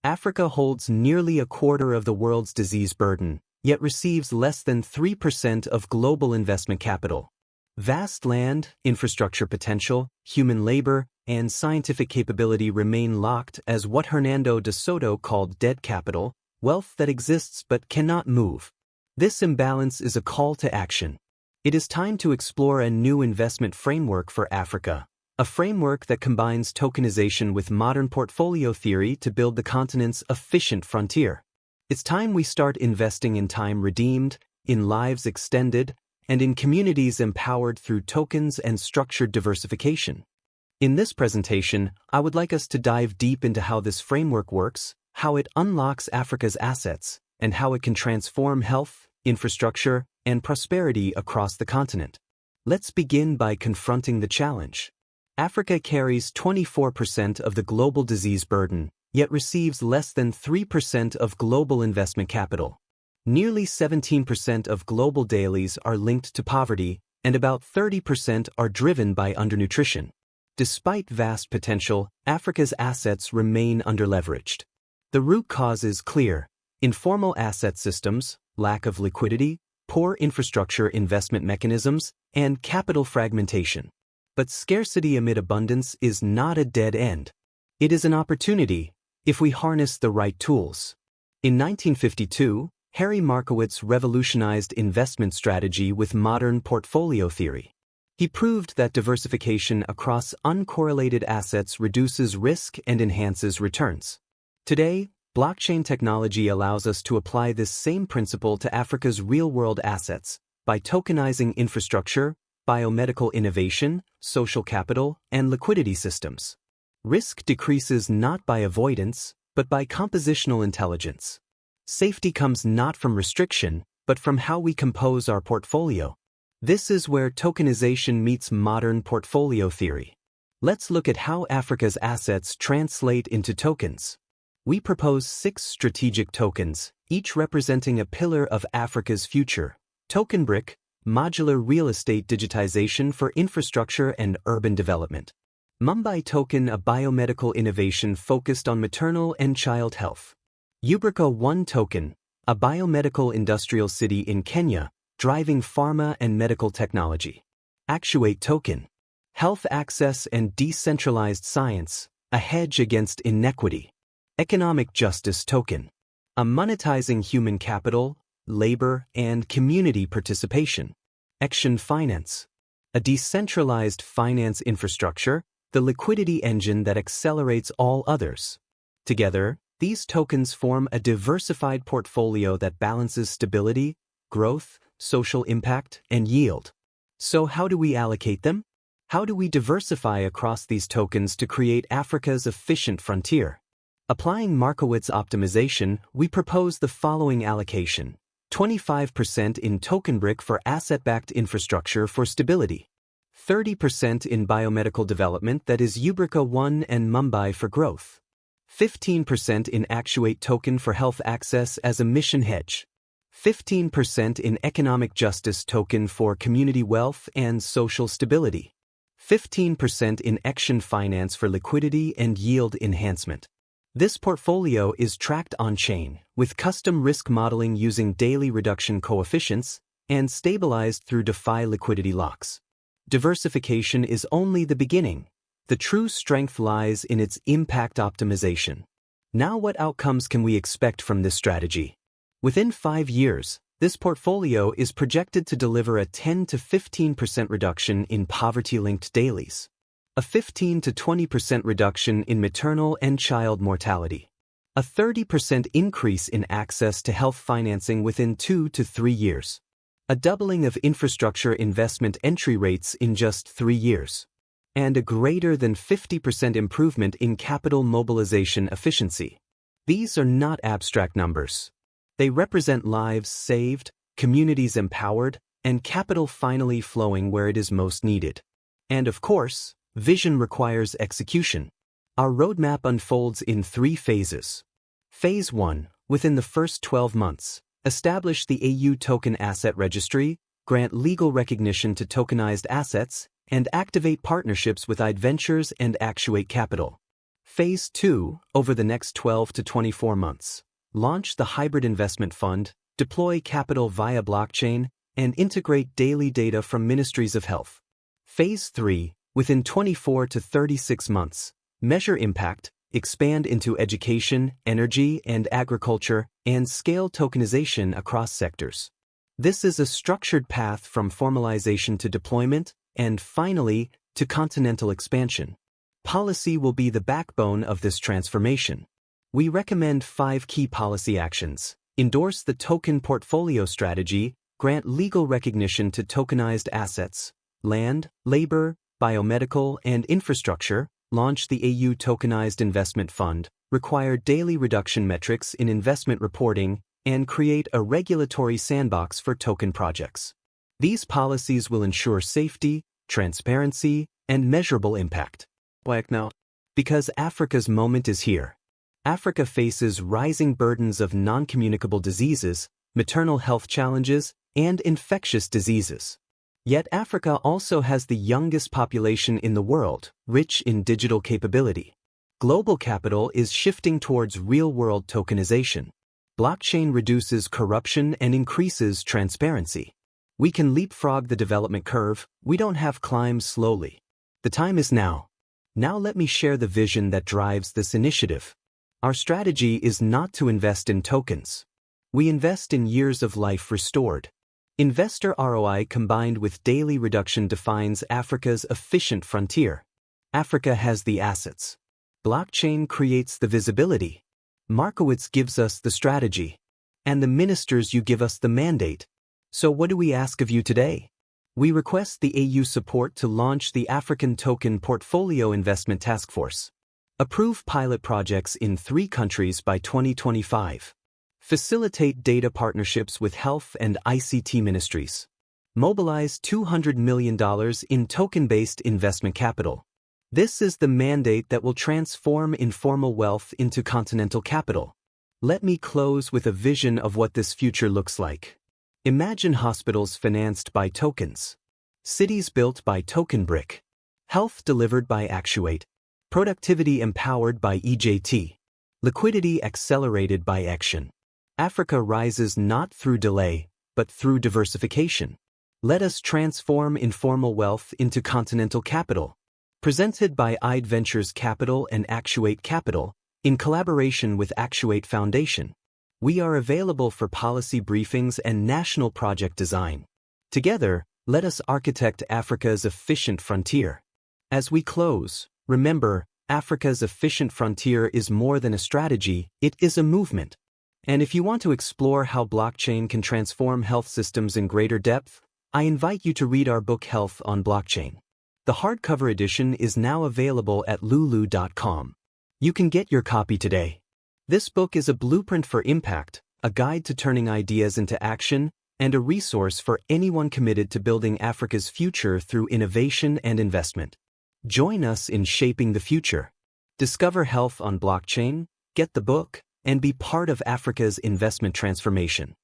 Africa holds nearly a quarter of the world's disease burden, yet receives less than 3% of global investment capital. Vast land, infrastructure potential, human labor, and scientific capability remain locked as what Hernando de Soto called dead capital, wealth that exists but cannot move. This imbalance is a call to action. It is time to explore a new investment framework for Africa, a framework that combines tokenization with modern portfolio theory to build the continent's efficient frontier. It's time we start investing in time redeemed, in lives extended, and in communities empowered through tokens and structured diversification. In this presentation, I would like us to dive deep into how this framework works, how it unlocks Africa's assets, and how it can transform health, infrastructure, and prosperity across the continent. Let's begin by confronting the challenge. Africa carries 24% of the global disease burden, yet receives less than 3% of global investment capital. Nearly 17% of global dailies are linked to poverty, and about 30% are driven by undernutrition. Despite vast potential, Africa's assets remain underleveraged. The root cause is clear: informal asset systems, lack of liquidity, poor infrastructure investment mechanisms, and capital fragmentation. But scarcity amid abundance is not a dead end. It is an opportunity, if we harness the right tools. In 1952, Harry Markowitz revolutionized investment strategy with modern portfolio theory. He proved that diversification across uncorrelated assets reduces risk and enhances returns. Today, blockchain technology allows us to apply this same principle to Africa's real-world assets by tokenizing infrastructure, biomedical innovation, social capital, and liquidity systems. Risk decreases not by avoidance, but by compositional intelligence. Safety comes not from restriction, but from how we compose our portfolio. This is where tokenization meets modern portfolio theory. Let's look at how Africa's assets translate into tokens. We propose 6 strategic tokens, each representing a pillar of Africa's future. TokenBRICK, modular real estate digitization for infrastructure and urban development. Mumbi token, a biomedical innovation focused on maternal and child health. Ubrica One token, a biomedical industrial city in Kenya, driving pharma and medical technology. Actuate token, health access and decentralized science, a hedge against inequity. Economic justice token, a monetizing human capital, labor, and community participation. Exion Finance, a decentralized finance infrastructure, the liquidity engine that accelerates all others. Together, these tokens form a diversified portfolio that balances stability, growth, social impact, and yield. So how do we allocate them? How do we diversify across these tokens to create Africa's efficient frontier? Applying Markowitz optimization, we propose the following allocation: 25% in TokenBRICK for asset-backed infrastructure for stability, 30% in biomedical development, that is Ubrica One and Mumbi, for growth, 15% in Actuate token for health access as a mission hedge, 15% in economic justice token for community wealth and social stability, 15% in Exion Finance for liquidity and yield enhancement. This portfolio is tracked on-chain, with custom risk modeling using daily reduction coefficients, and stabilized through DeFi liquidity locks. Diversification is only the beginning. The true strength lies in its impact optimization. Now, what outcomes can we expect from this strategy? Within 5 years, this portfolio is projected to deliver a 10 to 15% reduction in poverty-linked dailies, a 15 to 20% reduction in maternal and child mortality, a 30% increase in access to health financing within 2 to 3 years, a doubling of infrastructure investment entry rates in just 3 years, and a greater than 50% improvement in capital mobilization efficiency. These are not abstract numbers. They represent lives saved, communities empowered, and capital finally flowing where it is most needed. And of course, vision requires execution. Our roadmap unfolds in 3 phases. Phase 1, within the first 12 months, establish the AU Token Asset Registry, grant legal recognition to tokenized assets, and activate partnerships with Ventures and Actuate Capital. Phase 2, over the next 12 to 24 months. Launch the hybrid investment fund, deploy capital via blockchain, and integrate daily data from ministries of health. Phase 3, within 24 to 36 months. Measure impact, expand into education, energy, and agriculture, and scale tokenization across sectors. This is a structured path from formalization to deployment, and finally, to continental expansion. Policy will be the backbone of this transformation. We recommend 5 key policy actions. Endorse the token portfolio strategy, grant legal recognition to tokenized assets, land, labor, biomedical, and infrastructure, launch the AU Tokenized Investment Fund, require daily reduction metrics in investment reporting, and create a regulatory sandbox for token projects. These policies will ensure safety, transparency, and measurable impact. Why now? Because Africa's moment is here. Africa faces rising burdens of non-communicable diseases, maternal health challenges, and infectious diseases. Yet Africa also has the youngest population in the world, rich in digital capability. Global capital is shifting towards real-world tokenization. Blockchain reduces corruption and increases transparency. We can leapfrog the development curve, we don't have climb slowly. The time is now. Now let me share the vision that drives this initiative. Our strategy is not to invest in tokens. We invest in years of life restored. Investor ROI combined with daily reduction defines Africa's efficient frontier. Africa has the assets. Blockchain creates the visibility. Markowitz gives us the strategy. And the ministers, you give us the mandate. So what do we ask of you today? We request the AU support to launch the African Token Portfolio Investment Task Force. Approve pilot projects in 3 countries by 2025. Facilitate data partnerships with health and ICT ministries. Mobilize $200 million in token-based investment capital. This is the mandate that will transform informal wealth into continental capital. Let me close with a vision of what this future looks like. Imagine hospitals financed by tokens. Cities built by TokenBRICK. Health delivered by Actuate. Productivity empowered by EJT. Liquidity accelerated by Exion. Africa rises not through delay, but through diversification. Let us transform informal wealth into continental capital. Presented by IDE Ventures Capital and Actuate Capital, in collaboration with Actuate Foundation. We are available for policy briefings and national project design. Together, let us architect Africa's efficient frontier. As we close, remember, Africa's efficient frontier is more than a strategy, it is a movement. And if you want to explore how blockchain can transform health systems in greater depth, I invite you to read our book Health on Blockchain. The hardcover edition is now available at lulu.com. You can get your copy today. This book is a blueprint for impact, a guide to turning ideas into action, and a resource for anyone committed to building Africa's future through innovation and investment. Join us in shaping the future. Discover health on blockchain, get the book, and be part of Africa's investment transformation.